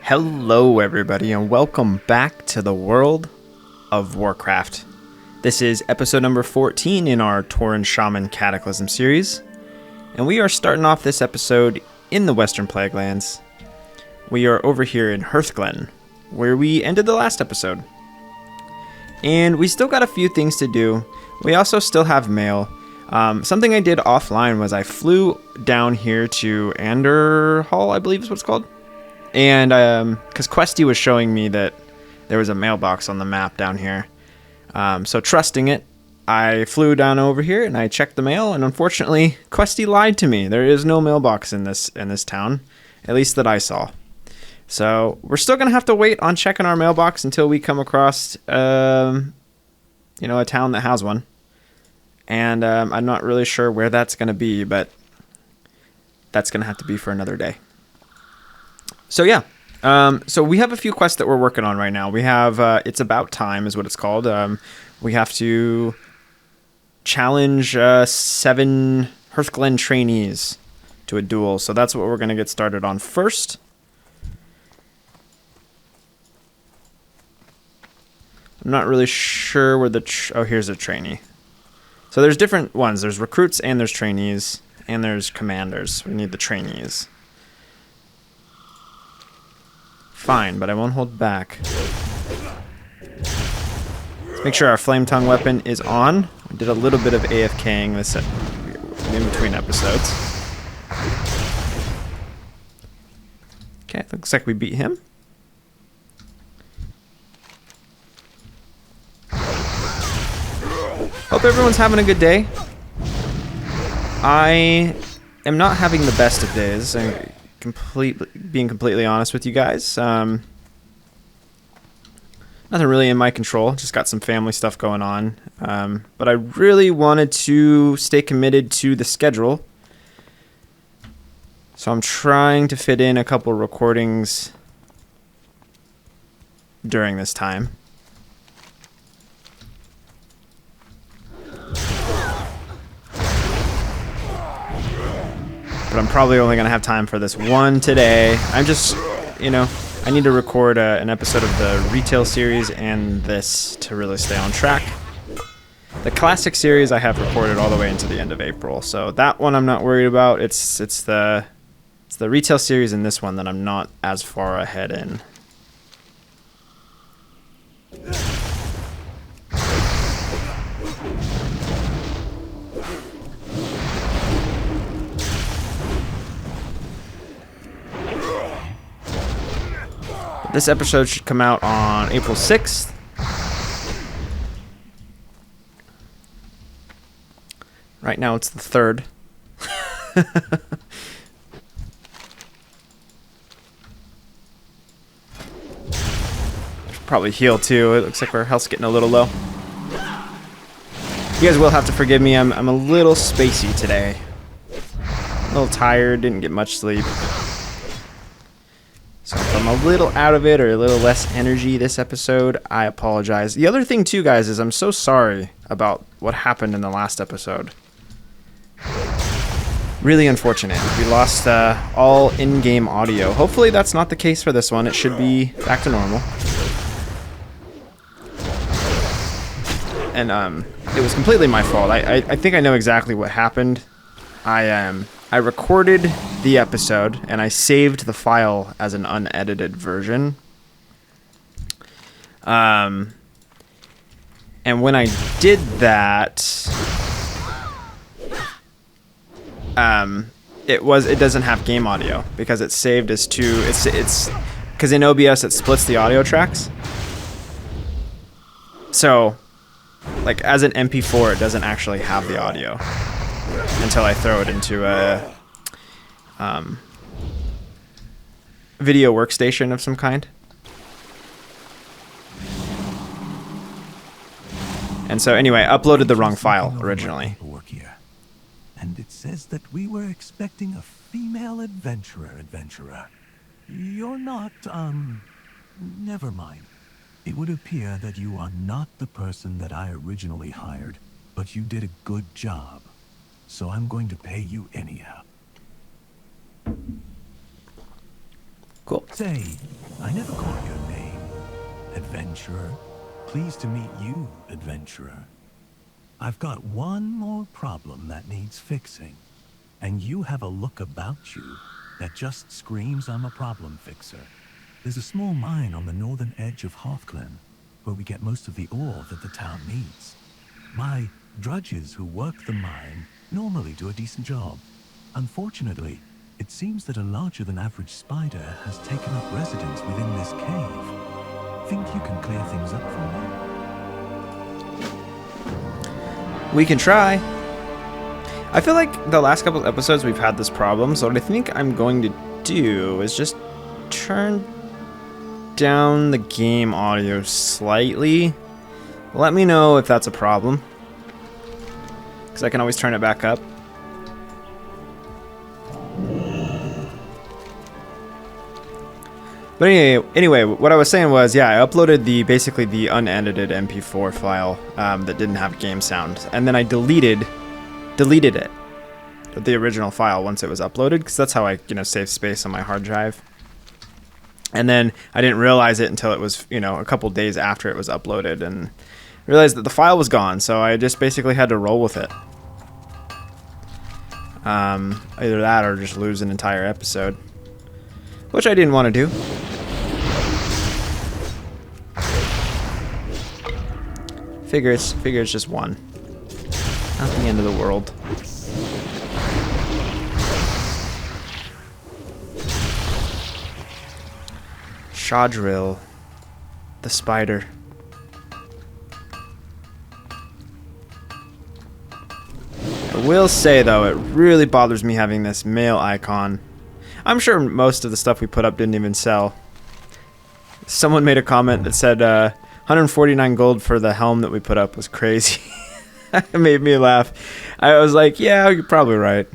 Hello everybody and welcome back to the World of Warcraft. This is episode number 14 in our Tauren Shaman Cataclysm series, and we are starting off this episode in the Western Plaguelands. We are over here in Hearthglen, where we ended the last episode. And we still got a few things to do. We also still have mail. Something I did offline was I flew down here to Anderhall, I believe is what it's called. And because Questy was showing me that there was a mailbox on the map down here. So trusting it, I flew down over here and I checked the mail, and unfortunately Questy lied to me. There is no mailbox in this town, at least that I saw. So we're still gonna have to wait on checking our mailbox until we come across a town that has one. And I'm not really sure where that's gonna be, but that's gonna have to be for another day. So yeah, so we have a few quests that we're working on right now. We have It's About Time is what it's called. We have to challenge 7 Hearthglen trainees to a duel. So that's what we're going to get started on first. I'm not really sure where the... oh, here's a trainee. So there's different ones. There's recruits and there's trainees and there's commanders. We need the trainees. Fine, but I won't hold back. Let's make sure our flame tongue weapon is on. We did a little bit of AFKing this in between episodes. Okay, looks like we beat him. Hope everyone's having a good day. I am not having the best of days. Being completely honest with you guys. Nothing really in my control. Just got some family stuff going on. But I really wanted to stay committed to the schedule. So I'm trying to fit in a couple recordings during this time. But I'm probably only going to have time for this one today. I'm just, I need to record an episode of the retail series and this to really stay on track. The classic series I have recorded all the way into the end of April. So that one I'm not worried about. It's the retail series and this one that I'm not as far ahead in. This episode should come out on April 6th. Right now it's the 3rd. Should probably heal too. It looks like our health's getting a little low. You guys will have to forgive me. I'm a little spacey today. A little tired, didn't get much sleep. So if I'm a little out of it or a little less energy this episode, I apologize. The other thing too, guys, is I'm so sorry about what happened in the last episode. Really unfortunate. We lost all in-game audio. Hopefully that's not the case for this one. It should be back to normal. And it was completely my fault. I think I know exactly what happened. I recorded the episode and I saved the file as an unedited version. And when I did that, it doesn't have game audio because it's saved as it's because in OBS it splits the audio tracks. So, like as an MP4, it doesn't actually have the audio until I throw it into a video workstation of some kind. And so anyway, I uploaded the wrong file originally. And it says that we were expecting a female adventurer. You're not, never mind. It would appear that you are not the person that I originally hired, but you did a good job. So I'm going to pay you anyhow. Cool. Say, I never caught your name. Adventurer. Pleased to meet you, adventurer. I've got one more problem that needs fixing. And you have a look about you that just screams I'm a problem fixer. There's a small mine on the northern edge of Hearthglen, where we get most of the ore that the town needs. My drudges who work the mine normally do a decent job. Unfortunately, it seems that a larger-than-average spider has taken up residence within this cave. Think you can clear things up for me? We can try. I feel like the last couple of episodes we've had this problem, so what I think I'm going to do is just turn down the game audio slightly. Let me know if that's a problem, because I can always turn it back up. But anyway, what I was saying was, yeah, I uploaded basically the unedited MP4 file that didn't have game sound, and then I deleted it, the original file, once it was uploaded, because that's how I save space on my hard drive. And then I didn't realize it until it was a couple days after it was uploaded, and realized that the file was gone. So I just basically had to roll with it. Either that or just lose an entire episode, which I didn't want to do. Figure it's just one. Not the end of the world. Shadril, the spider. I will say though, it really bothers me having this male icon. I'm sure most of the stuff we put up didn't even sell. Someone made a comment that said 149 gold for the helm that we put up was crazy. It made me laugh. I was like, yeah, you're probably right.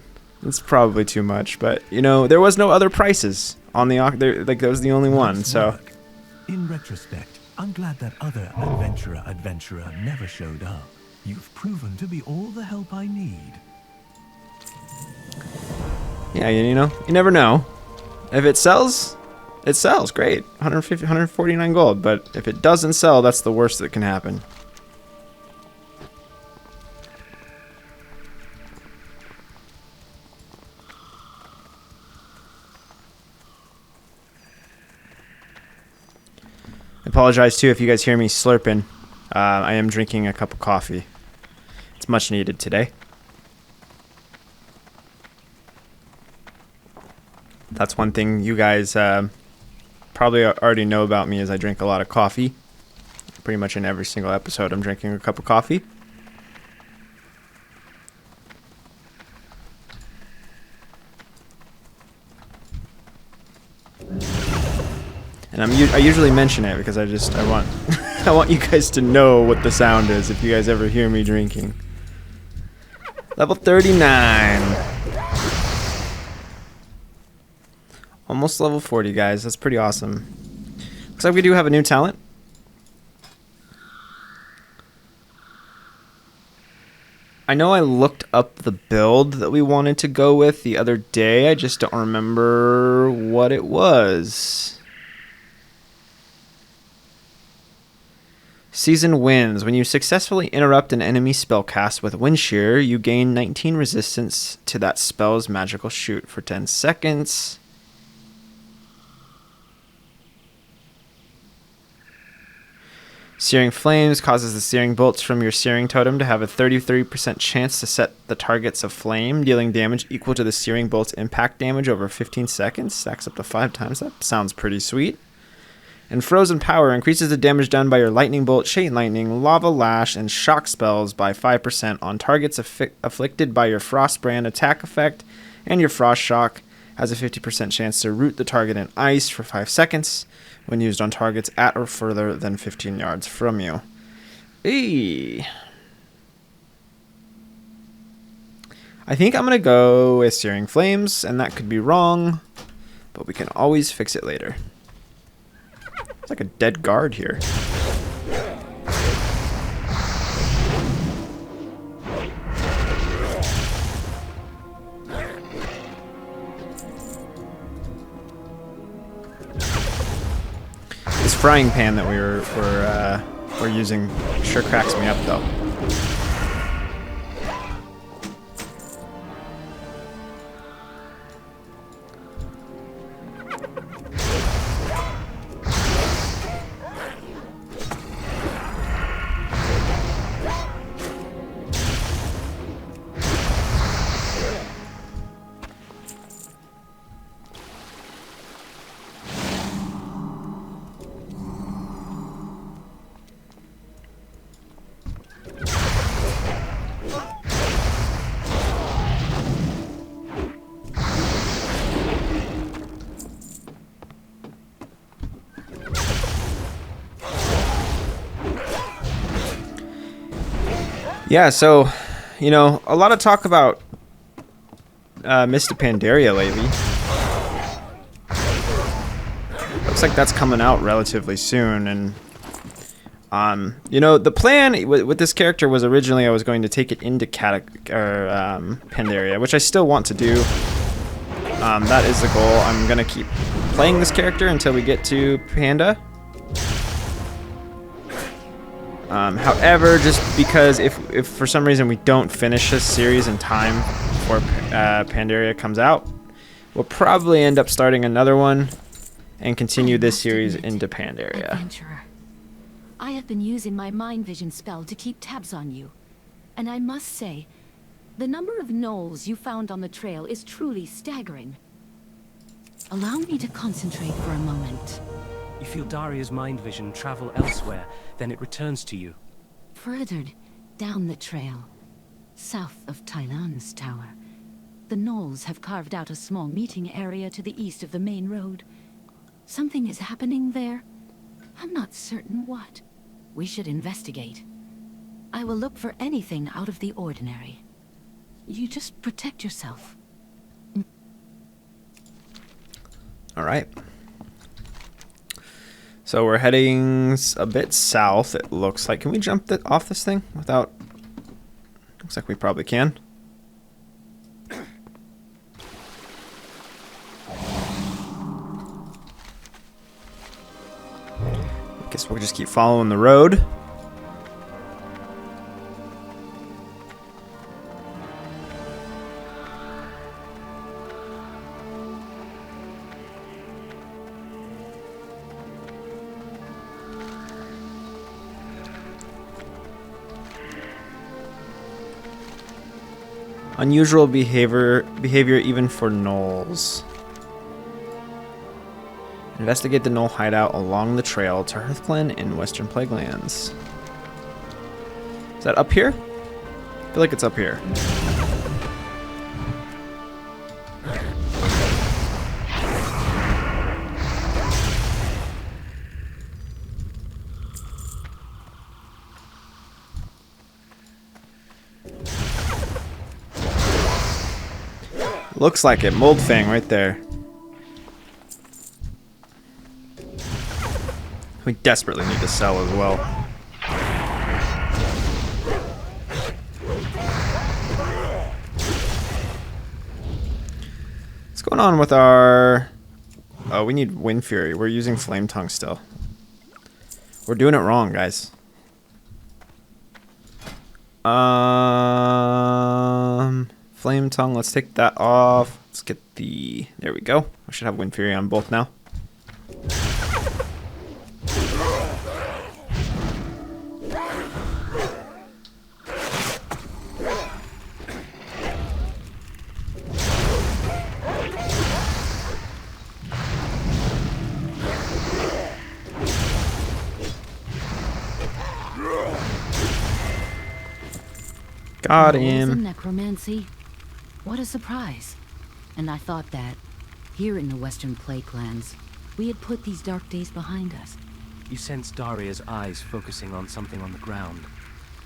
It's probably too much, but there was no other prices on the that was the only one. So, in retrospect, I'm glad that other adventurer never showed up. You've proven to be all the help I need. Yeah, you never know. If it sells, it sells. Great, 149 gold. But if it doesn't sell, that's the worst that can happen. I apologize too if you guys hear me slurping. I am drinking a cup of coffee. It's much needed today. That's one thing you guys probably already know about me, is I drink a lot of coffee. Pretty much in every single episode I'm drinking a cup of coffee. And I usually mention it because I want I want you guys to know what the sound is if you guys ever hear me drinking. Level 39. Almost level 40, guys. That's pretty awesome. Looks like we do have a new talent. I know I looked up the build that we wanted to go with the other day. I just don't remember what it was. Season wins. When you successfully interrupt an enemy spell cast with Wind Shear, you gain 19 resistance to that spell's magical shoot for 10 seconds. Searing Flames causes the searing bolts from your searing totem to have a 33% chance to set the targets aflame, dealing damage equal to the searing bolt's impact damage over 15 seconds. Stacks up to 5 times. That sounds pretty sweet. And Frozen Power increases the damage done by your Lightning Bolt, Chain Lightning, Lava Lash, and Shock spells by 5% on targets afflicted by your Frostbrand attack effect, and your Frost Shock has a 50% chance to root the target in ice for 5 seconds when used on targets at or further than 15 yards from you. Eee. I think I'm going to go with Searing Flames, and that could be wrong, but we can always fix it later. It's like a dead guard here. frying pan that we're using sure cracks me up though. Yeah, so, you know, a lot of talk about Mist of Pandaria lately. Looks like that's coming out relatively soon, and you know, the plan with this character was originally I was going to take it into Pandaria, which I still want to do. That is the goal. I'm gonna keep playing this character until we get to Panda. However, just because if for some reason we don't finish this series in time before Pandaria comes out, we'll probably end up starting another one and continue this series into Pandaria. Adventurer, I have been using my mind vision spell to keep tabs on you, and I must say, the number of gnolls you found on the trail is truly staggering. Allow me to concentrate for a moment. You feel Daria's mind vision travel elsewhere, then it returns to you. Further down the trail, south of Tylan's tower, the gnolls have carved out a small meeting area to the east of the main road. Something is happening there. I'm not certain what. We should investigate. I will look for anything out of the ordinary. You just protect yourself. All right. So we're heading a bit south, it looks like. Can we jump off this thing without... Looks like we probably can. I guess we'll just keep following the road. Unusual behavior even for gnolls. Investigate the gnoll hideout along the trail to Hearthglen in Western Plaguelands. Is that up here? I feel like it's up here. Looks like it. Moldfang right there. We desperately need to sell as well. What's going on with our... Oh, we need Wind Fury. We're using Flame Tongue still. We're doing it wrong, guys. Flame Tongue, let's take that off. Let's get the... There we go. We should have Wind Fury on both now. Got him. Necromancy. What a surprise. And I thought that, here in the Western Plaguelands, we had put these dark days behind us. You sense Daria's eyes focusing on something on the ground.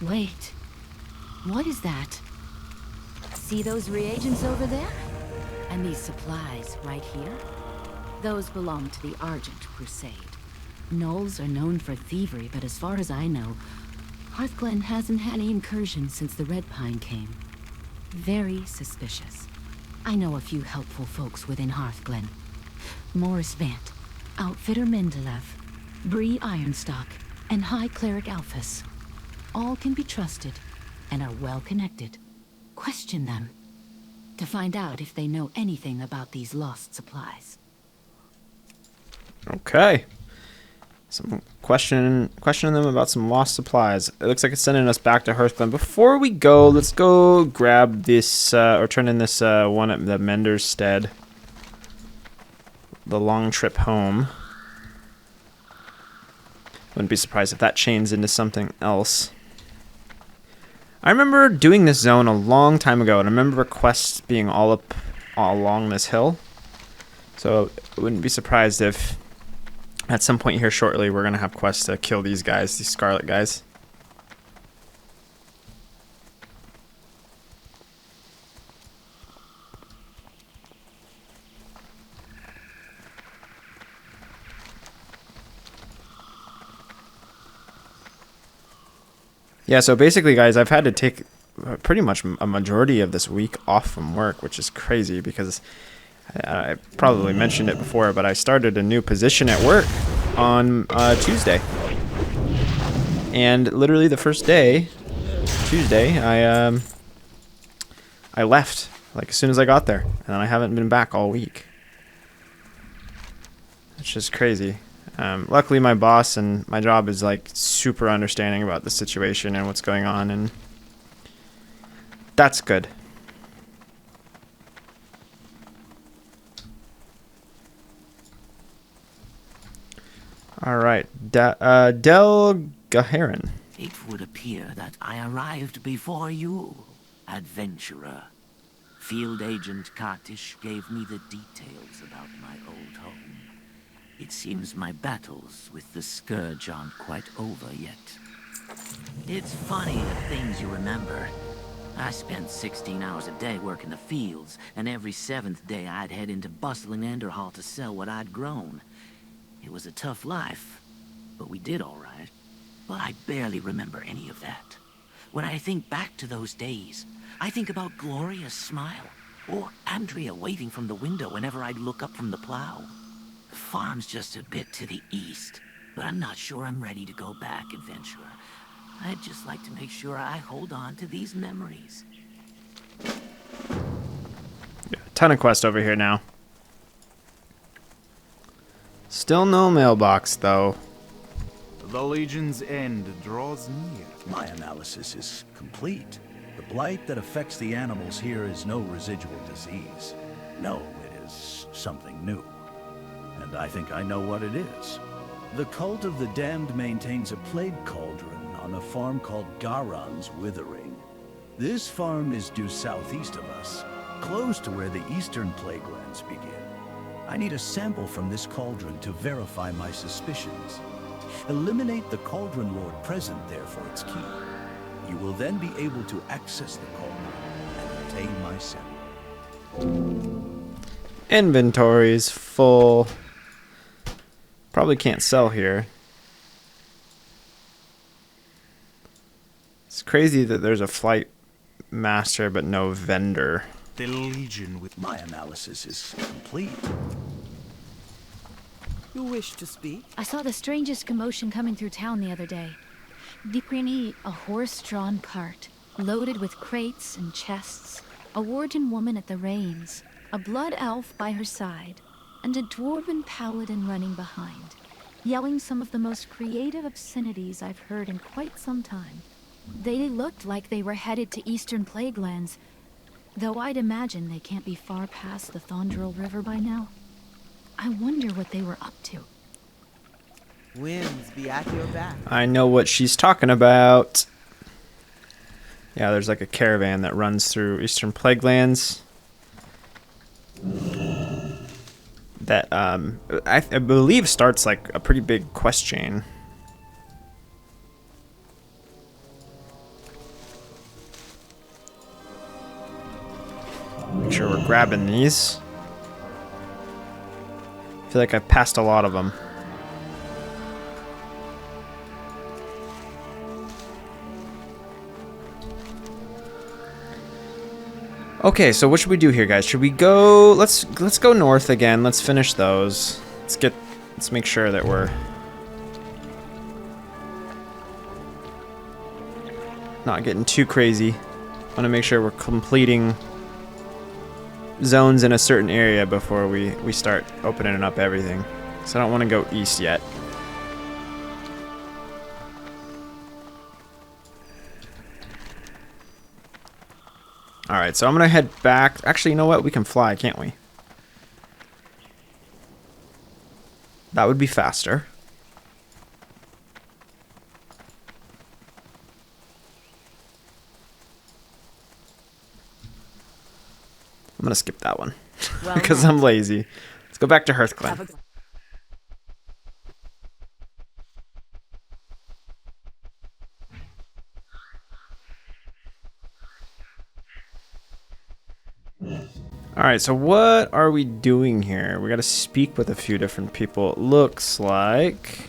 Wait. What is that? See those reagents over there? And these supplies right here? Those belong to the Argent Crusade. Gnolls are known for thievery, but as far as I know, Hearthglen hasn't had any incursions since the Red Pine came. Very suspicious. I know a few helpful folks within Hearthglen. Morris Vant, Outfitter Mendeleev, Bree Ironstock, and High Cleric Alphys. All can be trusted and are well connected. Question them to find out if they know anything about these lost supplies. Okay. Some questioning them about some lost supplies. It looks like it's sending us back to Hearthglen. Before we go, let's go grab this, or turn in this one at the Mender's Stead. The long trip home. Wouldn't be surprised if that chains into something else. I remember doing this zone a long time ago, and I remember quests being all along this hill. So I wouldn't be surprised if at some point here shortly we're going to have quests to kill these guys, these Scarlet guys. Yeah, so basically, guys, I've had to take pretty much a majority of this week off from work, which is crazy because I probably mentioned it before, but I started a new position at work on Tuesday. And literally the first day, Tuesday, I left like as soon as I got there, and I haven't been back all week. It's just crazy. Luckily, my boss and my job is like super understanding about the situation and what's going on, and that's good. All right, Del Gahrron. It would appear that I arrived before you, adventurer. Field Agent Kartish gave me the details about my old home. It seems my battles with the Scourge aren't quite over yet. It's funny the things you remember. I spent 16 hours a day working the fields, and every 7th day I'd head into bustling Enderhall to sell what I'd grown. It was a tough life, but we did all right. But I barely remember any of that. When I think back to those days, I think about Gloria's smile, or Andrea waving from the window whenever I'd look up from the plow. The farm's just a bit to the east, but I'm not sure I'm ready to go back, adventurer. I'd just like to make sure I hold on to these memories. Yeah, ton of quests over here now. Still no mailbox, though. The Legion's end draws near. My analysis is complete. The blight that affects the animals here is no residual disease. No, it is something new. And I think I know what it is. The Cult of the Damned maintains a plague cauldron on a farm called Gahrron's Withering. This farm is due southeast of us, close to where the eastern Plaguelands begin. I need a sample from this cauldron to verify my suspicions. Eliminate the Cauldron Lord present there for its key. You will then be able to access the cauldron and obtain my sample. Inventory's full. Probably can't sell here. It's crazy that there's a flight master but no vendor. The Legion with My analysis is complete. You wish to speak? I saw the strangest commotion coming through town the other day. Diprini, a horse-drawn cart, loaded with crates and chests, a warden woman at the reins, a blood elf by her side, and a dwarven paladin running behind, yelling some of the most creative obscenities I've heard in quite some time. They looked like they were headed to eastern Plaguelands, though I'd imagine they can't be far past the Thondril River by now. I wonder what they were up to. Winds be at your back. I know what she's talking about. Yeah, there's like a caravan that runs through eastern Plaguelands. That I believe starts like a pretty big quest chain. Make sure we're grabbing these. I feel like I've passed a lot of them. Okay, so what should we do here, guys? Should we go? Let's go north again. Let's finish those. Let's make sure that we're not getting too crazy. Want to make sure we're completing zones in a certain area before we start opening up everything. So I don't want to go east yet. Alright, so I'm going to head back. Actually, you know what? We can fly, can't we? That would be faster. I'm going to skip that one because I'm lazy. Let's go back to Hearthglen. Alright, so what are we doing here? We got to speak with a few different people. It looks like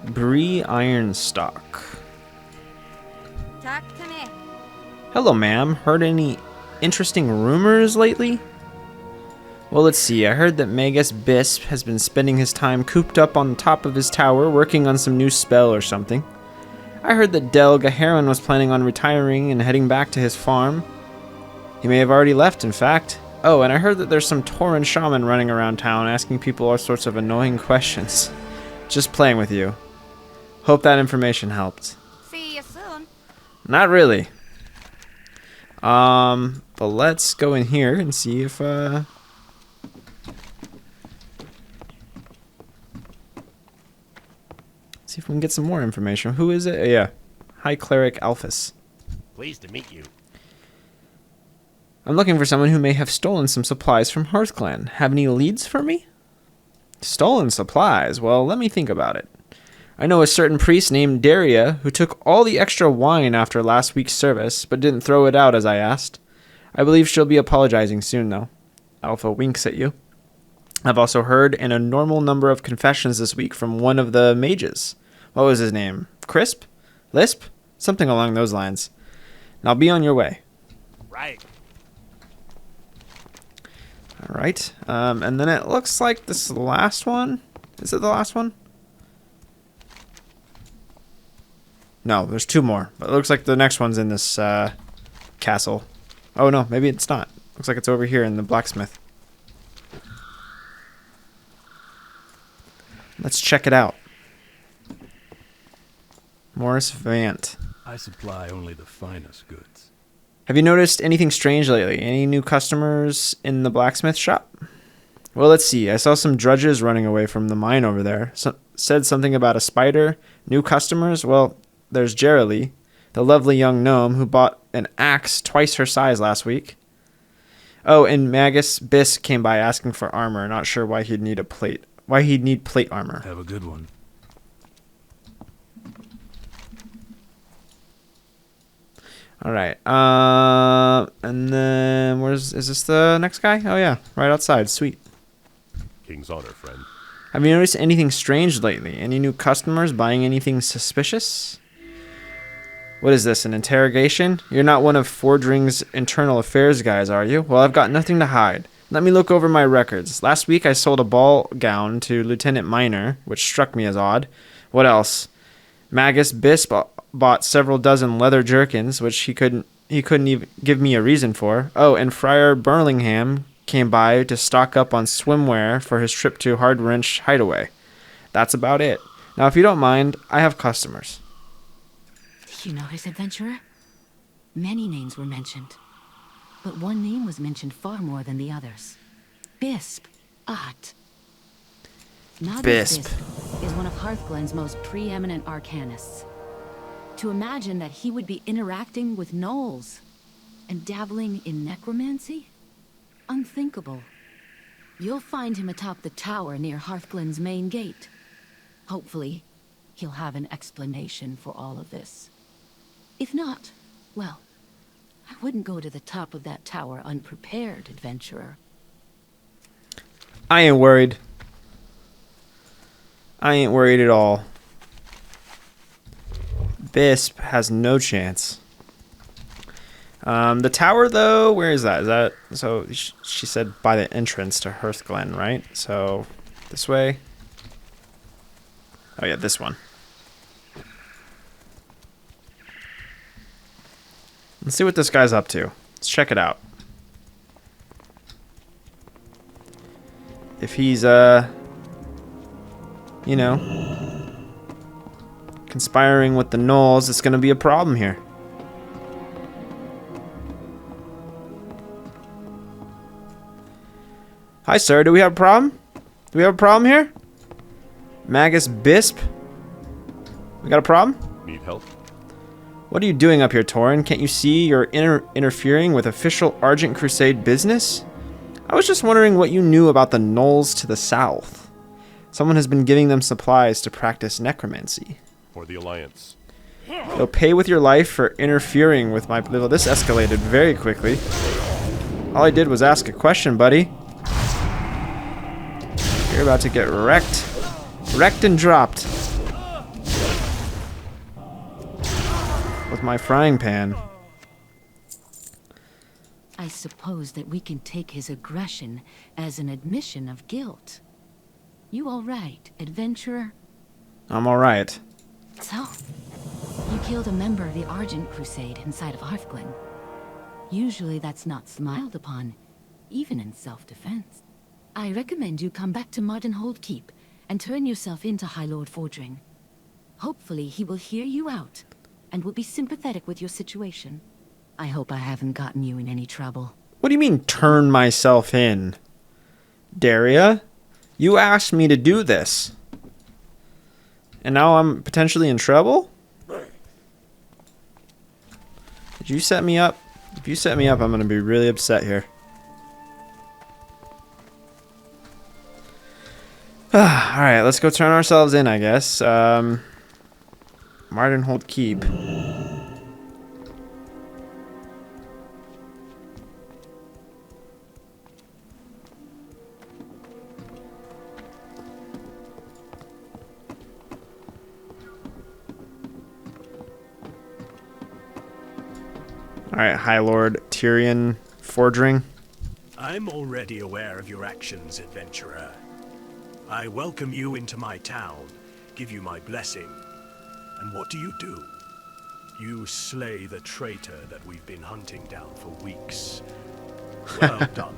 Bree Ironstock. Talk to me. Hello, ma'am. Heard any interesting rumors lately? Well, let's see. I heard that Magus Bisp has been spending his time cooped up on the top of his tower working on some new spell or something. I heard that Gahrron was planning on retiring and heading back to his farm. He may have already left, in fact. Oh, and I heard that there's some Tauren Shaman running around town asking people all sorts of annoying questions. Just playing with you. Hope that information helped. See you soon. Not really. But let's go in here and see if, see if we can get some more information. Who is it? Yeah. High Cleric Alphys. Pleased to meet you. I'm looking for someone who may have stolen some supplies from Hearthglen. Have any leads for me? Stolen supplies? Well, let me think about it. I know a certain priest named Daria who took all the extra wine after last week's service, but didn't throw it out as I asked. I believe she'll be apologizing soon, though. Alpha winks at you. I've also heard an abnormal number of confessions this week from one of the mages. What was his name? Crisp? Lisp? Something along those lines. And I'll be on your way. Right. Alright. And then it looks like this last one. Is it the last one? No, there's two more. But it looks like the next one's in this castle. Oh no, maybe it's not. Looks like it's over here in the blacksmith. Let's check it out. Morris Vant. I supply only the finest goods. Have you noticed anything strange lately? Any new customers in the blacksmith shop? Well, let's see. I saw some drudges running away from the mine over there. Said something about a spider. New customers? Well, there's Jerilee, the lovely young gnome who bought an axe twice her size last week. Oh, and Magus Bisp came by asking for armor. Not sure why he'd need plate armor. Have a good one. All right. And then is this the next guy? Oh yeah, right outside. Sweet. King's honor, friend. Have you noticed anything strange lately? Any new customers buying anything suspicious? What is this, an interrogation? You're not one of Fordring's internal affairs guys, are you? Well, I've got nothing to hide. Let me look over my records. Last week I sold a ball gown to Lieutenant Minor, which struck me as odd. What else? Magus Bisp bought several dozen leather jerkins, which he couldn't even give me a reason for. Oh, and Friar Burlingham came by to stock up on swimwear for his trip to Hardwrench Hideaway. That's about it. Now, if you don't mind, I have customers. You notice, adventurer? Many names were mentioned. But one name was mentioned far more than the others. Bisp. Odd. Magus Bisp is one of Hearthglen's most preeminent arcanists. To imagine that he would be interacting with gnolls and dabbling in necromancy? Unthinkable. You'll find him atop the tower near Hearthglen's main gate. Hopefully, he'll have an explanation for all of this. If not, well, I wouldn't go to the top of that tower unprepared, adventurer. I ain't worried. I ain't worried at all. Bisp has no chance. The tower, though, where is that? Is that so? She said by the entrance to Hearthglen, right? So this way. Oh yeah, this one. Let's see what this guy's up to. Let's check it out. If he's, you know, conspiring with the gnolls, it's going to be a problem here. Hi, sir. Do we have a problem? Do we have a problem here? Magus Bisp? We got a problem? Need help? What are you doing up here, Tauren? Can't you see you're interfering with official Argent Crusade business? I was just wondering what you knew about the gnolls to the south. Someone has been giving them supplies to practice necromancy. For the Alliance. You'll pay with your life for interfering with my... Well, this escalated very quickly. All I did was ask a question, buddy. You're about to get wrecked. Wrecked and dropped. With my frying pan. I suppose that we can take his aggression as an admission of guilt. You all right, adventurer? I'm alright. So, you killed a member of the Argent Crusade inside of Hearthglen. Usually that's not smiled upon, even in self-defense. I recommend you come back to Mardenhold Keep and turn yourself into High Lord Fordring. Hopefully he will hear you out and will be sympathetic with your situation. I hope I haven't gotten you in any trouble. What do you mean, turn myself in? Daria? You asked me to do this. And now I'm potentially in trouble? Did you set me up? If you set me up, I'm going to be really upset here. Alright, let's go turn ourselves in, I guess. Mardenhold Keep. Alright, High Lord Tirion Fordring. I'm already aware of your actions, adventurer. I welcome you into my town, give you my blessing. And what do? You slay the traitor that we've been hunting down for weeks. Well done.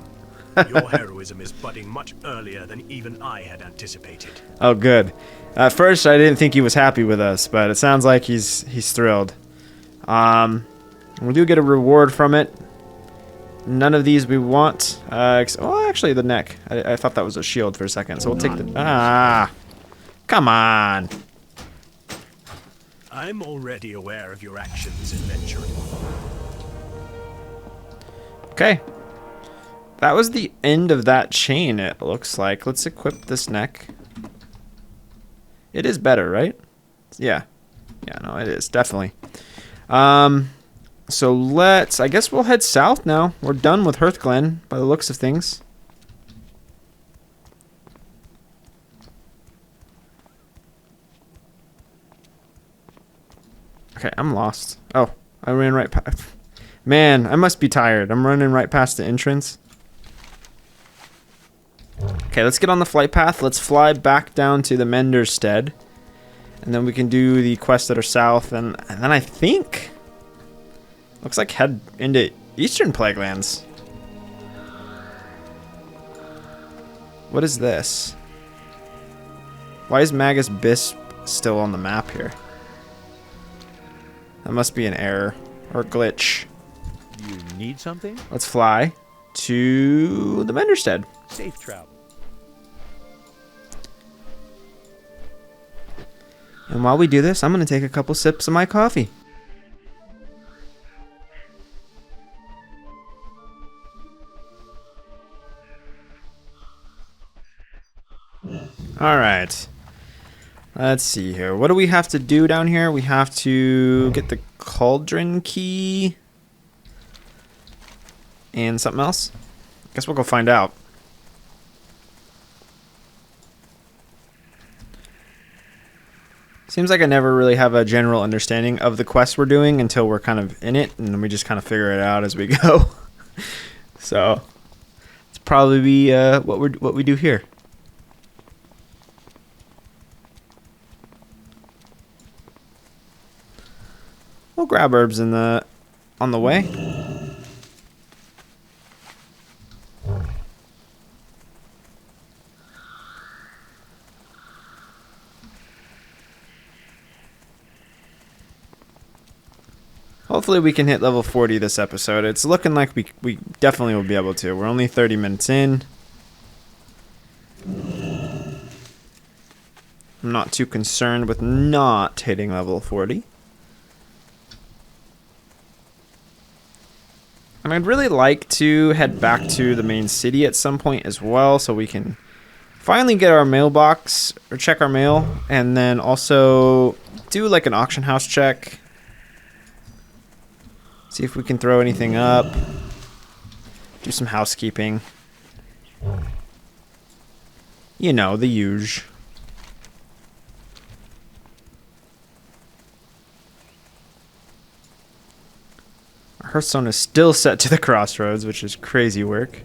Your heroism is budding much earlier than even I had anticipated. Oh, good. At first, I didn't think he was happy with us, but it sounds like he's thrilled. We do get a reward from it. None of these we want. Oh, actually, the neck. I thought that was a shield for a second, so we'll take the... Ah! Come on! I'm already aware of your actions, adventurer. Okay. That was the end of that chain, it looks like. Let's equip this neck. It is better, right? Yeah. Yeah, no, it is. Definitely. So I guess we'll head south now. We're done with Hearthglen by the looks of things. Okay, I'm lost. Oh, I ran right past. Man, I must be tired. I'm running right past the entrance. Okay, let's get on the flight path. Let's fly back down to the Mender's Stead. And then we can do the quests that are south. And then I think... Looks like head into Eastern Plaguelands. What is this? Why is Magus Bisp still on the map here? That must be an error or glitch. You need something? Let's fly to the Menderstead. Safe travel. And while we do this, I'm going to take a couple sips of my coffee. All right. Let's see here. What do we have to do down here? We have to get the cauldron key. And something else? Guess we'll go find out. Seems like I never really have a general understanding of the quest we're doing until we're kind of in it, and then we just kind of figure it out as we go. So, it's probably what we do here. We'll grab herbs in the on the way. Hopefully we can hit level 40 this episode. It's looking like we definitely will be able to. We're only 30 minutes in. I'm not too concerned with not hitting level 40. And I'd really like to head back to the main city at some point as well, so we can finally get our mailbox, or check our mail, and then also do like an auction house check. See if we can throw anything up. Do some housekeeping. You know, the usual. Our Hearthstone is still set to the crossroads, which is crazy work.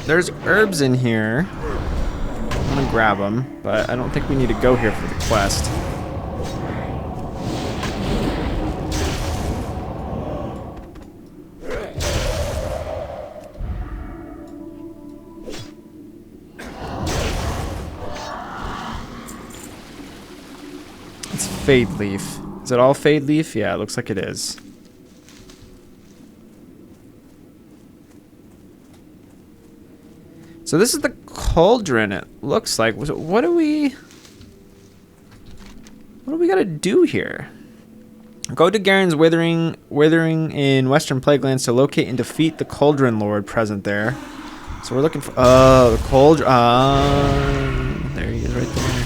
There's herbs in here. I'm gonna grab them, but I don't think we need to go here for the quest. It's Fade Leaf. Is it all Fade Leaf? Yeah, it looks like it is. So this is the cauldron, it looks like. What do we gotta do here? Go to Gahrron's Withering in Western Plaguelands to locate and defeat the Cauldron Lord present there. So we're looking for the cauldron. There he is right there.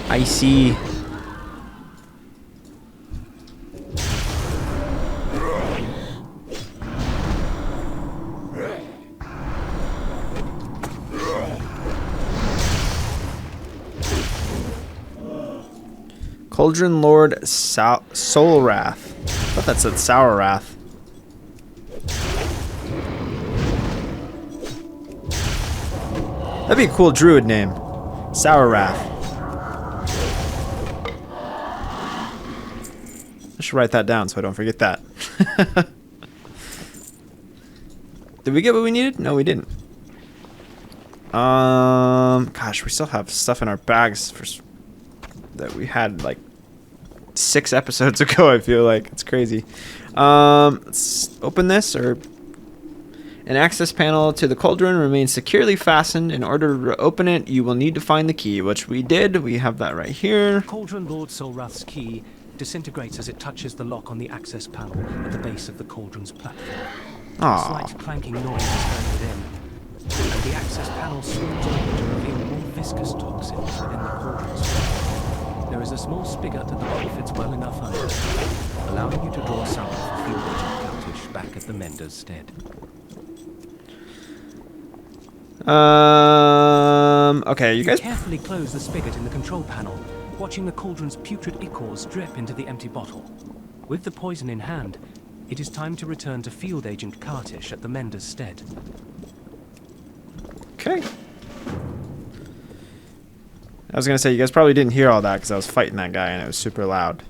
I see. Cauldron Lord Soulwrath. I thought that said Sourwrath. That'd be a cool druid name. Sourwrath. I should write that down so I don't forget that. Did we get what we needed? No, we didn't. Gosh, we still have stuff in our bags that we had like 6 episodes ago, I feel like. It's crazy. Let's open this. Or an access panel to the cauldron remains securely fastened. In order to open it, you will need to find the key, which we did. We have that right here. Cauldron Lord Soulwrath's key disintegrates as it touches the lock on the access panel at the base of the cauldron's platform. A slight clanking noise is heard within, and the access panel swings open to reveal more viscous toxins within the cauldron's. There is a small spigot at the bottom fits well enough under, allowing you to draw a sample for field agent Celtish back at the Mender's stead. Okay, you guys carefully close the spigot in the control panel, watching the cauldron's putrid ichors drip into the empty bottle. With the poison in hand, it is time to return to field agent Celtish at the Mender's stead. Okay. I was going to say, you guys probably didn't hear all that because I was fighting that guy and it was super loud.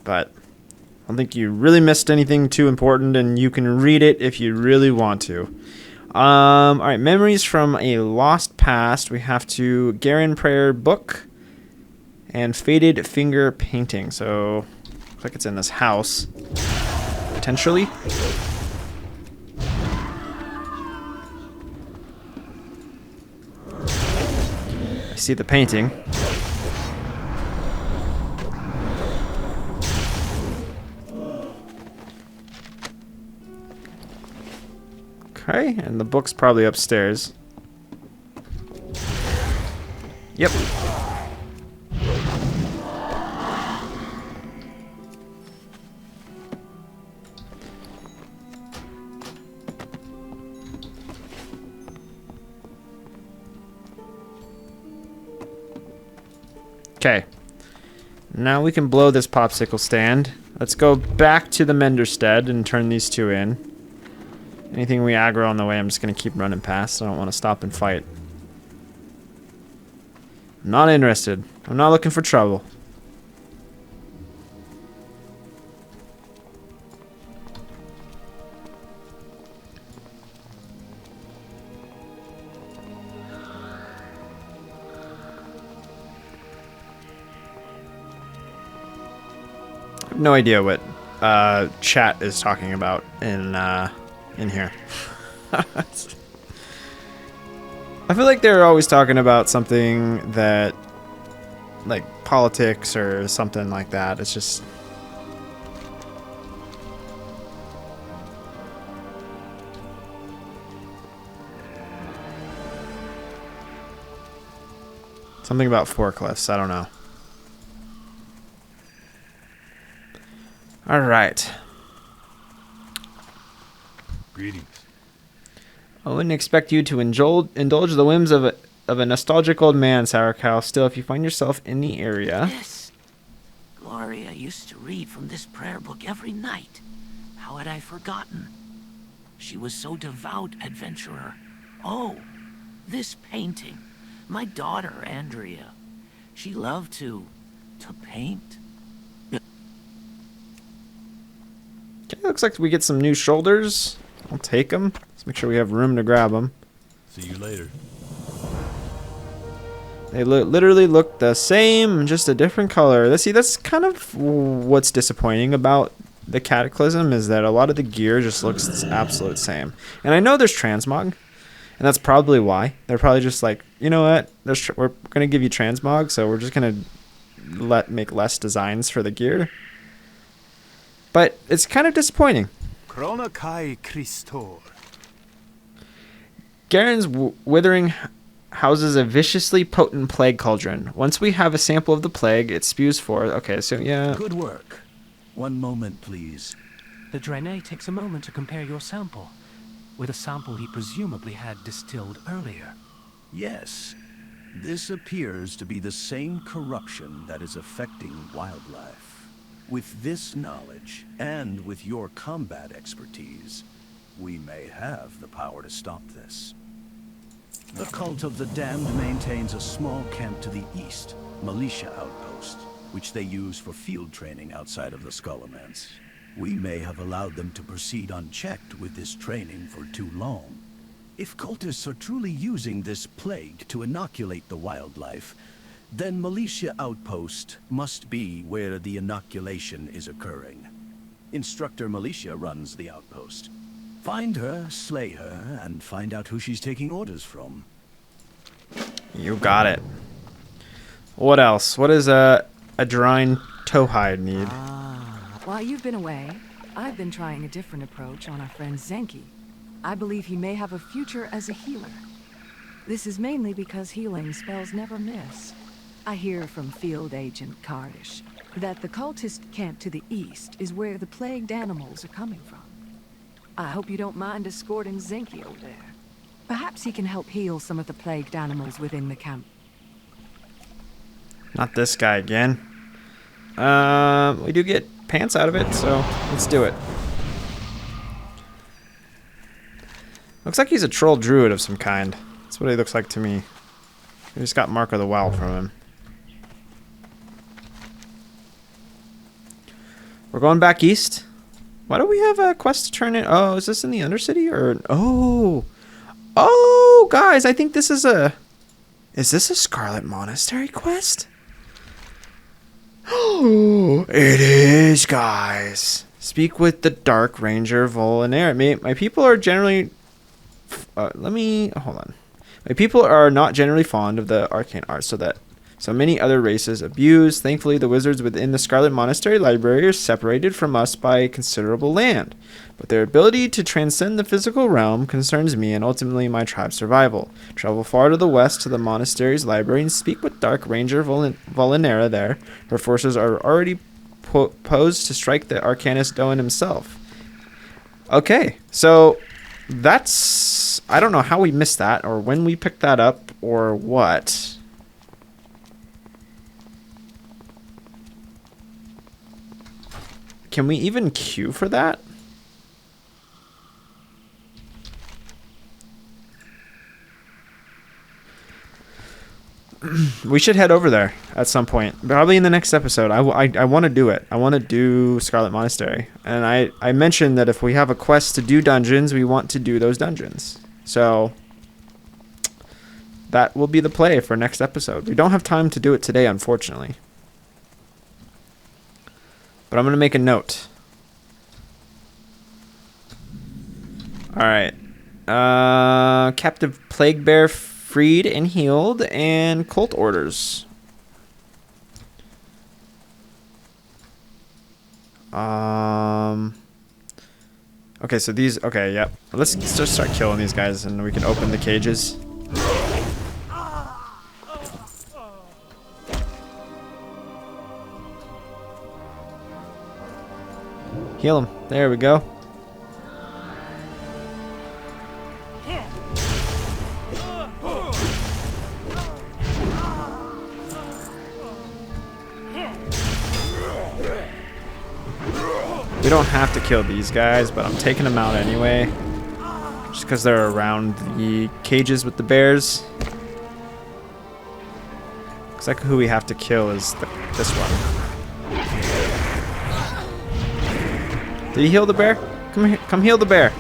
But I don't think you really missed anything too important, and you can read it if you really want to. Alright, memories from a lost past. We have to Gahrron Prayer book and Faded Finger painting. So, looks like it's in this house. Potentially. I see the painting. Okay, and the book's probably upstairs. Yep. Okay, Now we can blow this popsicle stand. Let's go back to the Menderstead and turn these two in. Anything we aggro on the way, I'm just going to keep running past. I don't want to stop and fight. I'm not interested. I'm not looking for trouble. I have no idea what chat is talking about in here. I feel like they're always talking about something that, like, politics or something like that. It's just... something about forklifts. I don't know. All right. Greetings. I wouldn't expect you to indulge the whims of a nostalgic old man, Sourcow. Still, if you find yourself in the area... Yes. Gloria used to read from this prayer book every night. How had I forgotten? She was so devout, adventurer. Oh, this painting. My daughter, Andrea. She loved to paint. Okay, looks like we get some new shoulders. I'll take them. Let's make sure we have room to grab them. See you later. They literally look the same, just a different color. See, that's kind of what's disappointing about the Cataclysm, is that a lot of the gear just looks the absolute same. And I know there's transmog, and that's probably why. They're probably just like, you know what? We're going to give you transmog, so we're just going to make less designs for the gear. But it's kind of disappointing. Chronokai Christor. Gahrron's Withering houses a viciously potent plague cauldron. Once we have a sample of the plague, it spews forth. Okay, so yeah. Good work. One moment, please. The Draenei takes a moment to compare your sample with a sample he presumably had distilled earlier. Yes. This appears to be the same corruption that is affecting wildlife. With this knowledge, and with your combat expertise, we may have the power to stop this. The Cult of the Damned maintains a small camp to the east, Malicia Outpost, which they use for field training outside of the Skulllands. We may have allowed them to proceed unchecked with this training for too long. If cultists are truly using this plague to inoculate the wildlife, then Malicia Outpost must be where the inoculation is occurring. Instructor Malicia runs the outpost. Find her, slay her, and find out who she's taking orders from. You got it. What else? What does a Drine Towhide need? While you've been away, I've been trying a different approach on our friend Zenki. I believe he may have a future as a healer. This is mainly because healing spells never miss. I hear from Field Agent Kardish that the cultist camp to the east is where the plagued animals are coming from. I hope you don't mind escorting Zenki over there. Perhaps he can help heal some of the plagued animals within the camp. Not this guy again. We do get pants out of it, so let's do it. Looks like he's a troll druid of some kind. That's what he looks like to me. We just got Mark of the Wild from him. We're going back east. Why do we have a quest to turn in? Oh, is this in the Undercity or? Oh, guys, I think this is a. Is this a Scarlet Monastery quest? Oh, it is, guys. Speak with the Dark Ranger Volunteer. My people are generally. Hold on. My people are not generally fond of the arcane arts, so many other races abuse. Thankfully, the wizards within the Scarlet Monastery Library are separated from us by considerable land. But their ability to transcend the physical realm concerns me and ultimately my tribe's survival. Travel far to the west to the monastery's library and speak with Dark Ranger Volinera there. Her forces are already posed to strike the Arcanist Doan himself. Okay, so that's... I don't know how we missed that, or when we picked that up, or what. Can we even queue for that? We should head over there at some point. Probably in the next episode. I want to do it. I want to do Scarlet Monastery. And I mentioned that if we have a quest to do dungeons, we want to do those dungeons. So that will be the play for next episode. We don't have time to do it today, unfortunately. But I'm going to make a note. Alright. Captive Plague Bear freed and healed, and cult orders. Okay, so these... Okay, yep. Let's just start killing these guys, and we can open the cages. Heal him. There we go. We don't have to kill these guys, but I'm taking them out anyway. Just because they're around the cages with the bears. Looks like who we have to kill is this one. Did he heal the bear? Come here, come heal the bear.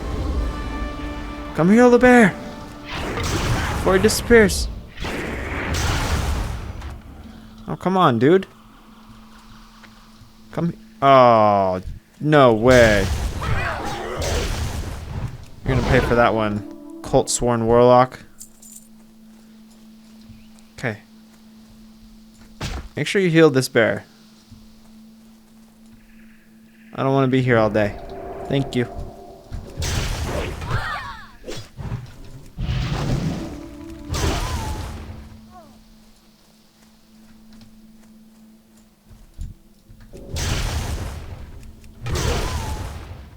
Come heal the bear before he disappears. Oh, come on, dude. Come. Oh, no way. You're gonna pay for that one. Cult Sworn Warlock. Okay. Make sure you heal this bear. I don't want to be here all day. Thank you.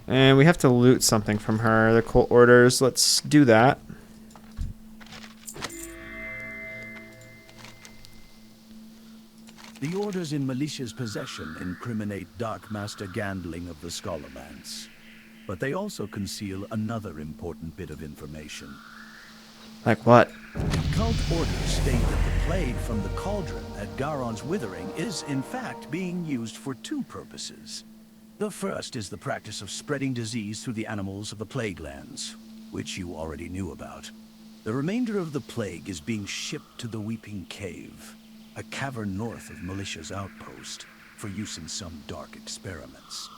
And we have to loot something from her. The cult orders. Let's do that. The orders in Malicia's possession incriminate Dark Master Gandling of the Scholarlands. But they also conceal another important bit of information. Like what? Cult orders state that the plague from the cauldron at Gahrron's Withering is in fact being used for two purposes. The first is the practice of spreading disease through the animals of the Plaguelands, which you already knew about. The remainder of the plague is being shipped to the Weeping Cave, a cavern north of Malicia's outpost, for use in some dark experiments.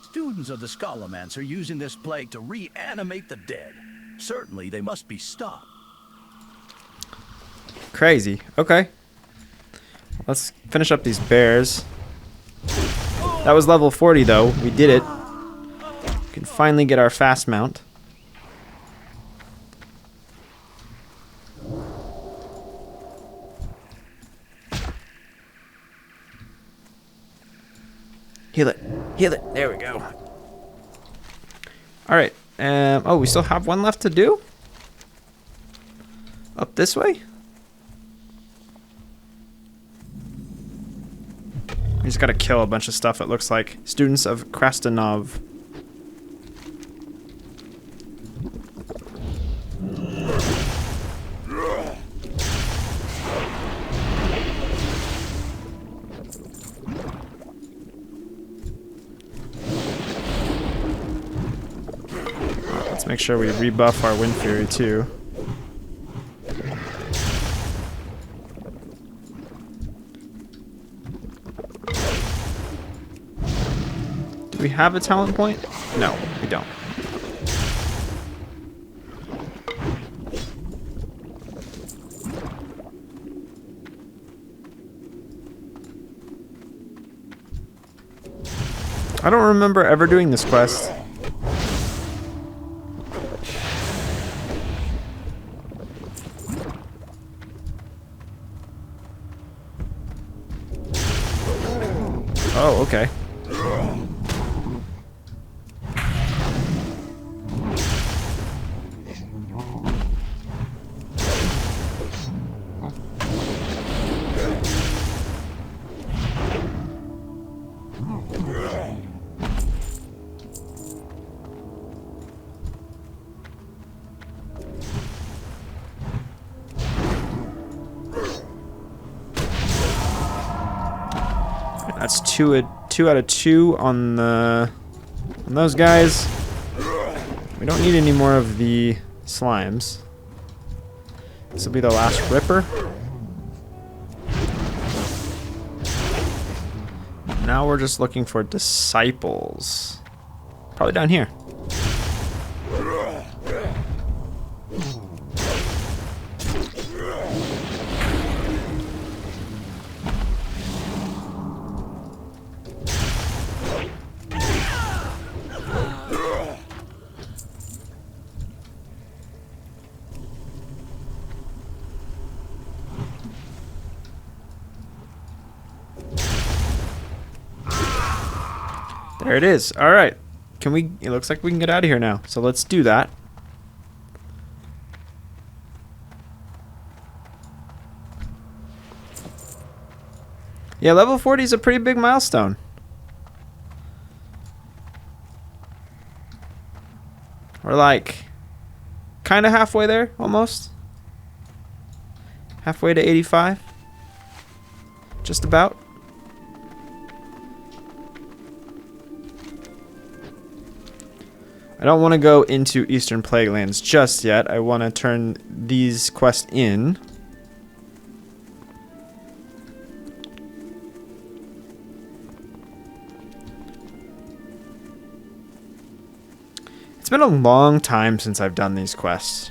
Students of the Scholarlands are using this plague to reanimate the dead. Certainly they must be stopped. Crazy. Okay. Let's finish up these bears. That was level 40 though. We did it. We can finally get our fast mount. Heal it. Heal it. There we go. Alright. Oh, we still have one left to do? Up this way? We just gotta kill a bunch of stuff, it looks like. Students of Krastanov. Let's make sure we rebuff our Wind Fury too. Do we have a talent point? No, we don't. I don't remember ever doing this quest. Oh, okay. That's two out of 2 on those guys. We don't need any more of the slimes. This will be the last Ripper. Now we're just looking for disciples. Probably down here. There it is. All right. It looks like we can get out of here now. So let's do that. Yeah, level 40 is a pretty big milestone. We're like kind of halfway there, almost. Halfway to 85. Just about. I don't want to go into Eastern Plaguelands just yet. I want to turn these quests in. It's been a long time since I've done these quests.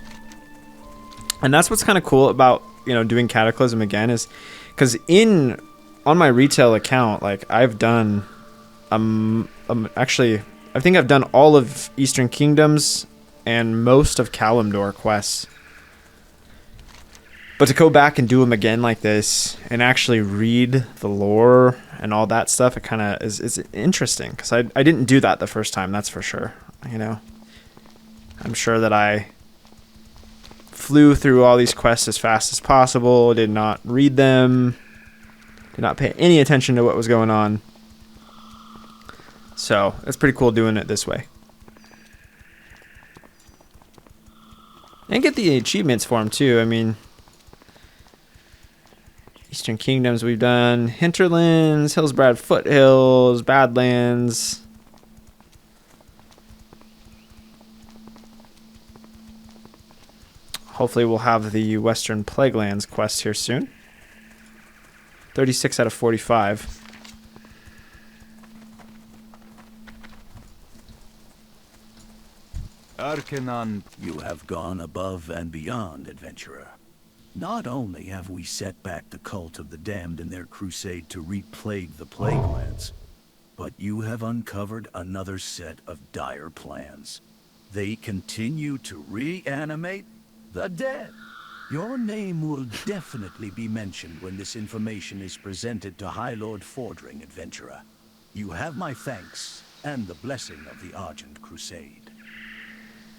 And that's what's kind of cool about, doing Cataclysm again is because on my retail account, like I've done actually I think I've done all of Eastern Kingdoms and most of Kalimdor quests. But to go back and do them again like this and actually read the lore and all that stuff, it kind of is interesting because I didn't do that the first time, that's for sure. I'm sure that I flew through all these quests as fast as possible, did not read them, did not pay any attention to what was going on. So, it's pretty cool doing it this way. And get the achievements for them too. I mean, Eastern Kingdoms we've done. Hinterlands, Hillsbrad Foothills, Badlands. Hopefully we'll have the Western Plaguelands quest here soon. 36 out of 45. Arcanon, you have gone above and beyond, adventurer. Not only have we set back the cult of the damned in their crusade to re-plague the Plaguelands, but you have uncovered another set of dire plans. They continue to reanimate the dead. Your name will definitely be mentioned when this information is presented to High Lord Fordring, adventurer. You have my thanks and the blessing of the Argent Crusade.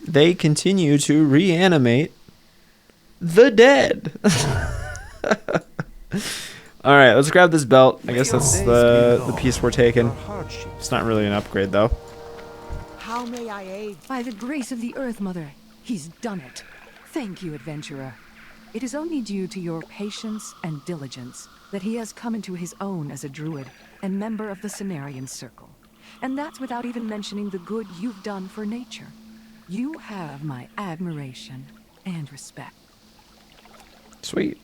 They continue to reanimate the dead. All right, let's grab this belt. I guess that's the piece we're taking. It's not really an upgrade, though. How may I aid? By the grace of the Earth Mother, he's done it. Thank you, adventurer. It is only due to your patience and diligence that he has come into his own as a druid and member of the Cimmerian Circle. And that's without even mentioning the good you've done for nature. You have my admiration and respect. Sweet.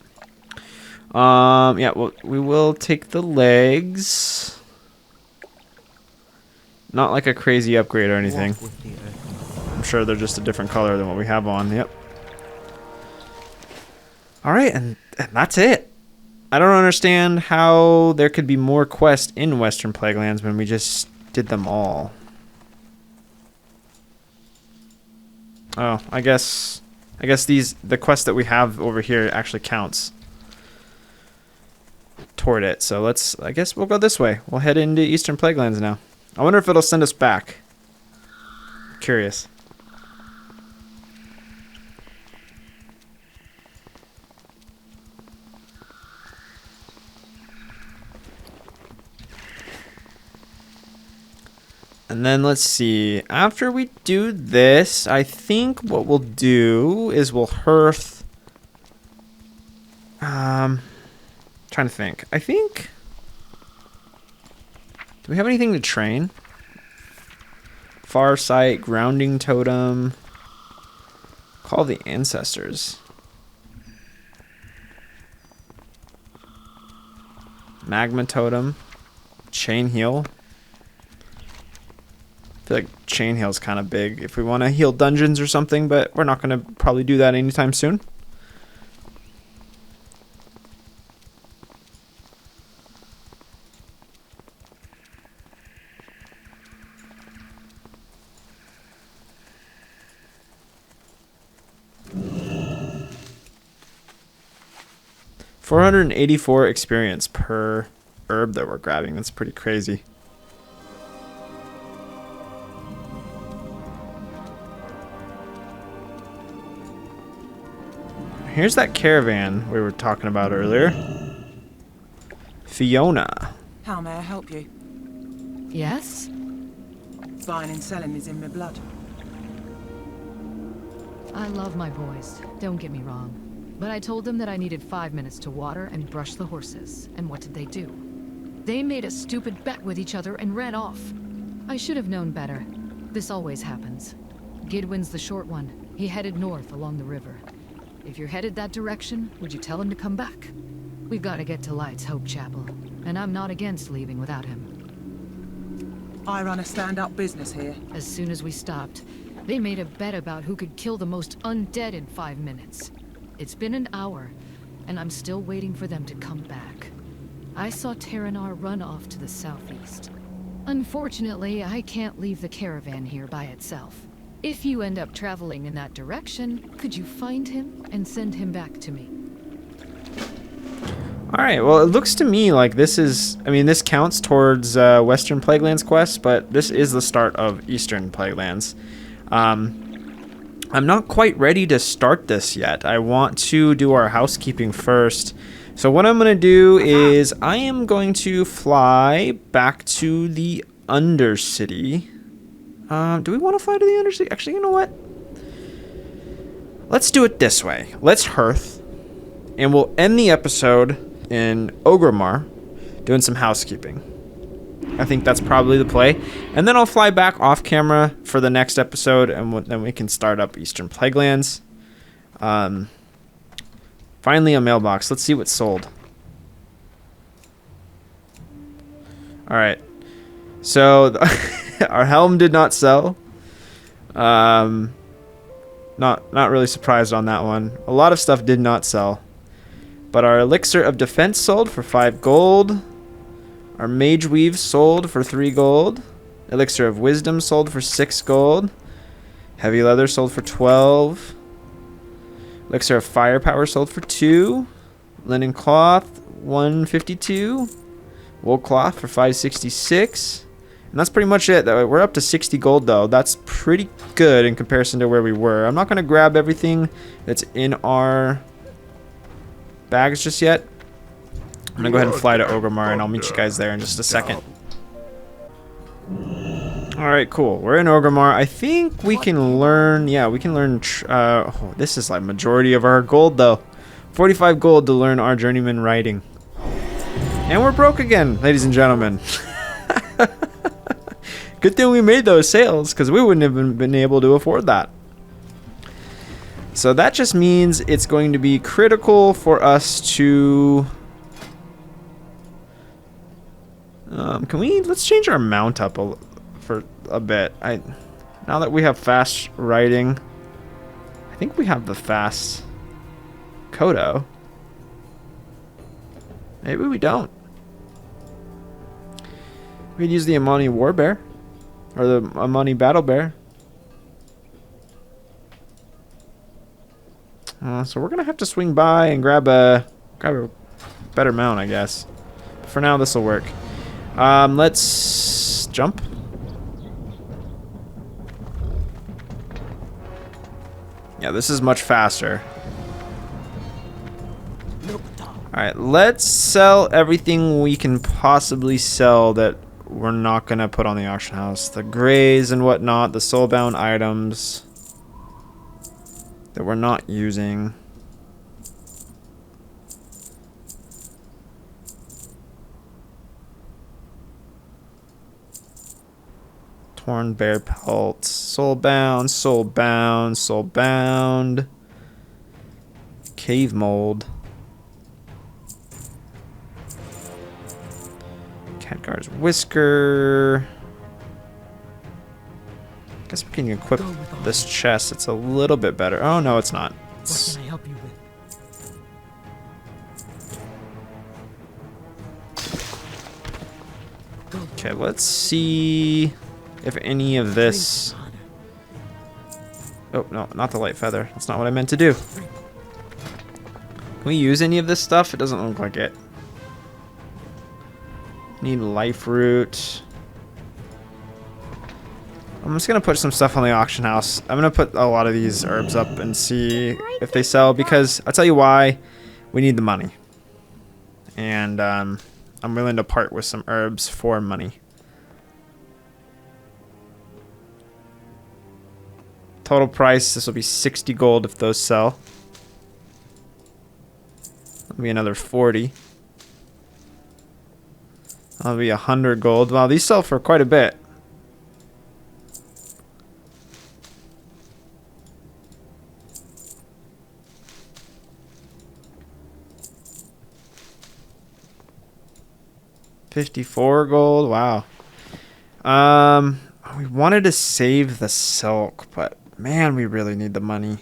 Yeah, well, we will take the legs. Not like a crazy upgrade or anything. I'm sure they're just a different color than what we have on. Yep. All right, and that's it. I don't understand how there could be more quests in Western Plaguelands when we just did them all. Oh, I guess the quest that we have over here actually counts toward it. So I guess we'll go this way. We'll head into Eastern Plaguelands now. I wonder if it'll send us back. Curious. And then let's see. After we do this, I think what we'll do is we'll hearth. Trying to think. I think Do we have anything to train? Farsight, Grounding Totem. Call the Ancestors. Magma Totem. Chain Heal. I feel like Chain Heal is kind of big if we want to heal dungeons or something, but we're not going to probably do that anytime soon. $484 experience per herb that we're grabbing. That's pretty crazy. Here's that caravan we were talking about earlier. Fiona. How may I help you? Yes? Buying and selling is in my blood. I love my boys, don't get me wrong. But I told them that I needed 5 minutes to water and brush the horses. And what did they do? They made a stupid bet with each other and ran off. I should have known better. This always happens. Gidwin's the short one. He headed north along the river. If you're headed that direction, would you tell him to come back? We've got to get to Light's Hope Chapel, and I'm not against leaving without him. I run a stand-up business here. As soon as we stopped, they made a bet about who could kill the most undead in 5 minutes. It's been an hour, and I'm still waiting for them to come back. I saw Tirion run off to the southeast. Unfortunately, I can't leave the caravan here by itself. If you end up traveling in that direction, could you find him and send him back to me? Alright, well, it looks to me like this is... I mean, this counts towards Western Plaguelands quest, but this is the start of Eastern Plaguelands. I'm not quite ready to start this yet. I want to do our housekeeping first. So what I'm going to do is I am going to fly back to the Undercity. Do we want to fly to the Undercity? Actually, you know what? Let's do it this way. Let's Hearth, and we'll end the episode in Orgrimmar doing some housekeeping. I think that's probably the play. And then I'll fly back off camera for the next episode, and then we can start up Eastern Plaguelands. Finally, a mailbox. Let's see what's sold. Alright. So, our helm did not sell. Not really surprised on that one. A lot of stuff did not sell. But our Elixir of Defense sold for 5 gold. Our Mage Weave sold for 3 gold. Elixir of Wisdom sold for 6 gold. Heavy Leather sold for 12. Elixir of Firepower sold for 2. Linen Cloth, 152. Wool Cloth for 566. And that's pretty much it. We're up to 60 gold, though. That's pretty good in comparison to where we were. I'm not going to grab everything that's in our bags just yet. I'm going to go ahead and fly to Orgrimmar, and I'll meet you guys there in just a second. Alright, cool. We're in Orgrimmar. I think we can learn... Yeah, we can learn... oh, this is like majority of our gold, though. 45 gold to learn our Journeyman Riding. And we're broke again, ladies and gentlemen. Good thing we made those sales, because we wouldn't have been able to afford that. So that just means it's going to be critical for us to... let's change our mount up for a bit. Now that we have fast riding, I think we have the fast Kodo. Maybe we don't. We could use the Amani Warbear or the Amani Battle Bear. So we're gonna have to swing by and grab a better mount, I guess. But for now, this will work. Let's jump. Yeah, this is much faster. Alright, let's sell everything we can possibly sell that we're not going to put on the auction house. The grays and whatnot, the soulbound items that we're not using. Torn bear pelts. Soulbound, soulbound, soulbound. Cave mold. Khadgar's whisker. Guess we can equip this chest. It's a little bit better. Oh no, it's not. What can I help you with? Okay, let's see if any of this... Oh, no, not the light feather. That's not what I meant to do. Can we use any of this stuff? It doesn't look like it. Need life root. I'm just going to put some stuff on the auction house. I'm going to put a lot of these herbs up and see if they sell, because I'll tell you why. We need the money. And I'm willing to part with some herbs for money. Total price, this will be 60 gold if those sell. That'll be another 40. That'll be 100 gold. Wow, these sell for quite a bit. $54 gold. Wow. We wanted to save the silk, but man, we really need the money.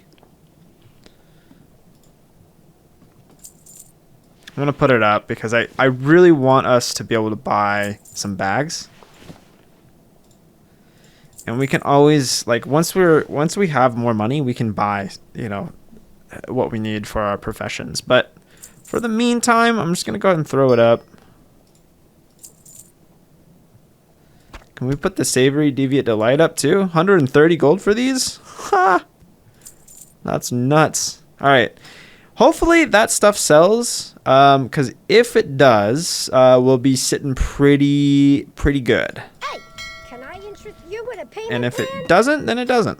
I'm gonna put it up because I really want us to be able to buy some bags. And we can always, like, once we have more money, we can buy, you know, what we need for our professions. But for the meantime, I'm just gonna go ahead and throw it up. Can we put the Savory Deviate Delight up too? 130 gold for these? Ha! That's nuts. Alright. Hopefully that stuff sells. Because if it does, we'll be sitting pretty good. Hey, can I interest you with a payment And if plan? it doesn't, then it doesn't.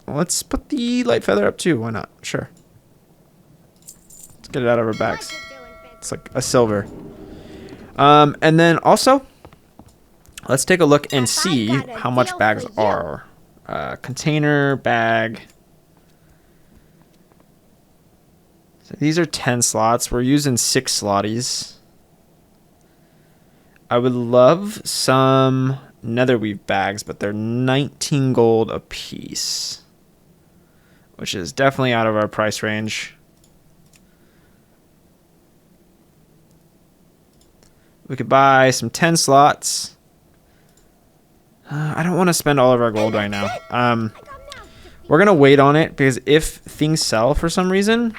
Let's put the light feather up too. Why not? Sure. Let's get it out of our bags. It's like a silver. And then also, let's take a look and see how much bags are. Container, bag. So these are 10 slots. We're using 6 slotties. I would love some netherweave bags, but they're 19 gold a piece, which is definitely out of our price range. We could buy some 10 slots. I don't want to spend all of our gold right now. We're going to wait on it because if things sell for some reason,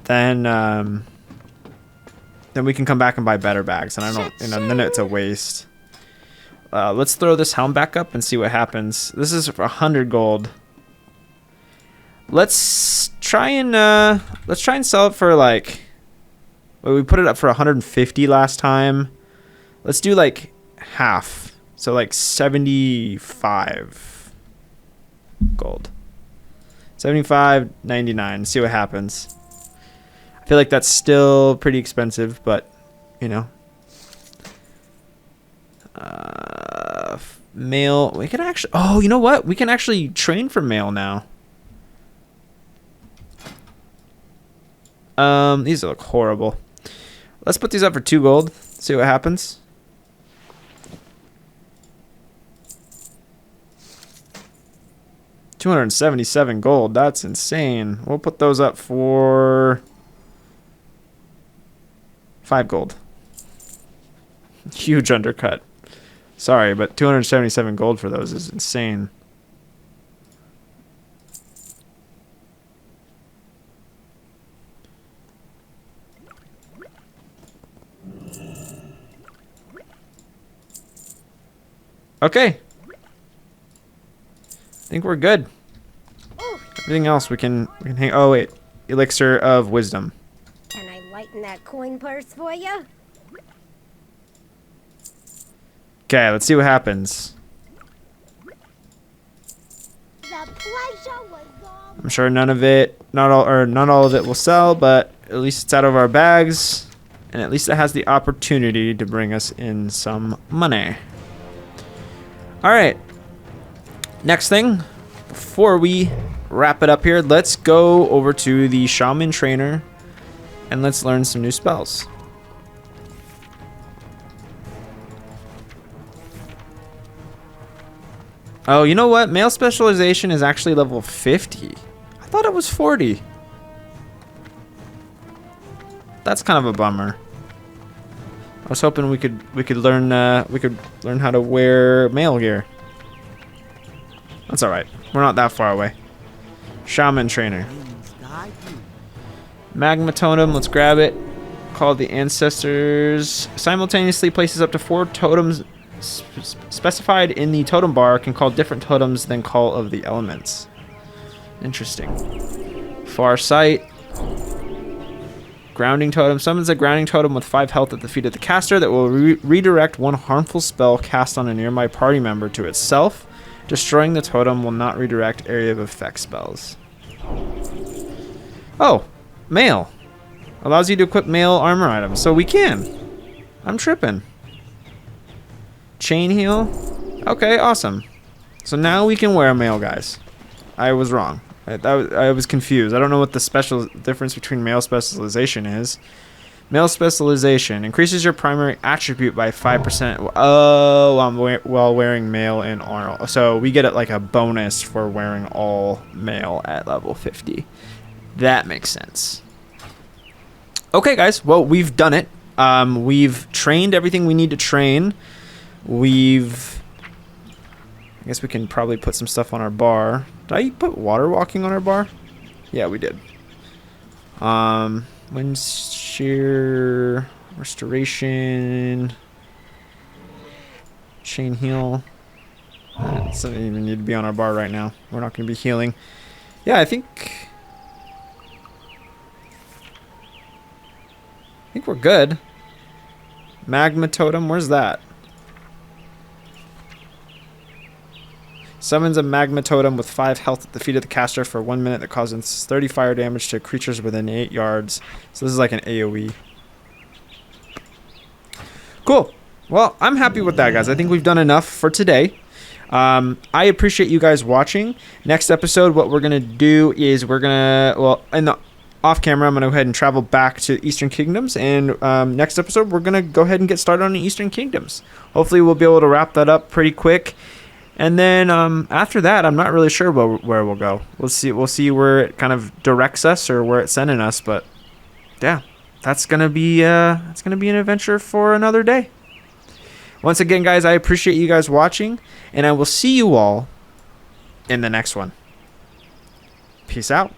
then we can come back and buy better bags, and I don't, you know, then it's a waste. Let's throw this helm back up and see what happens. This is for 100 gold. Let's try and sell it for like, well, we put it up for 150 last time. Let's do like half, so like 75 gold. 75.99. See what happens. I feel like that's still pretty expensive, but you know. Mail. We can actually. Oh, you know what? We can actually train for mail now. These look horrible. Let's put these up for 2 gold. See what happens. $277 gold. That's insane. We'll put those up for 5 gold. Huge undercut. Sorry, but 277 gold for those is insane. Okay. I think we're good. Everything else we can hang. Oh wait, elixir of wisdom. Can I lighten that coin purse for you? Okay, let's see what happens. The pleasure was all. I'm sure none of it, not all of it will sell, but at least it's out of our bags. And at least it has the opportunity to bring us in some money. Alright. Next thing, before we wrap it up here, let's go over to the Shaman Trainer and let's learn some new spells. Oh, you know what? Male specialization is actually level 50. I thought it was 40. That's kind of a bummer. I was hoping we could learn how to wear male gear. That's all right. We're not that far away. Shaman Trainer. Magma Totem. Let's grab it. Called the Ancestors. Simultaneously places up to 4 totems specified in the totem bar. Can call different totems than Call of the Elements. Interesting. Farsight. Grounding Totem. Summons a grounding totem with 5 health at the feet of the caster that will redirect one harmful spell cast on a nearby party member to itself. Destroying the totem will not redirect area of effect spells. Oh, male. Allows you to equip male armor items. So we can. I'm tripping. Chain heal. Okay, awesome. So now we can wear male, guys. I was wrong. I was confused. I don't know what the special difference between male specialization is. Male specialization increases your primary attribute by 5%. Oh, while wearing male in armor. So we get it like a bonus for wearing all male at level 50. That makes sense. Okay, guys. Well, we've done it. We've trained everything we need to train. I guess we can probably put some stuff on our bar. Did I put water walking on our bar? Yeah, we did. Wind shear, restoration, chain heal. It doesn't even need to be on our bar right now. We're not going to be healing. Yeah, I think we're good. Magma Totem, where's that? Summons a Magma Totem with 5 health at the feet of the caster for 1 minute that causes 30 fire damage to creatures within 8 yards. So this is like an AoE. Cool. Well, I'm happy with that, guys. I think we've done enough for today. I appreciate you guys watching. Next episode, what we're going to do is in the off camera, I'm going to go ahead and travel back to Eastern Kingdoms. And next episode, we're going to go ahead and get started on the Eastern Kingdoms. Hopefully, we'll be able to wrap that up pretty quick. And then after that, I'm not really sure where we'll go. We'll see where it kind of directs us or where it's sending us. But yeah, that's gonna be an adventure for another day. Once again, guys, I appreciate you guys watching, and I will see you all in the next one. Peace out.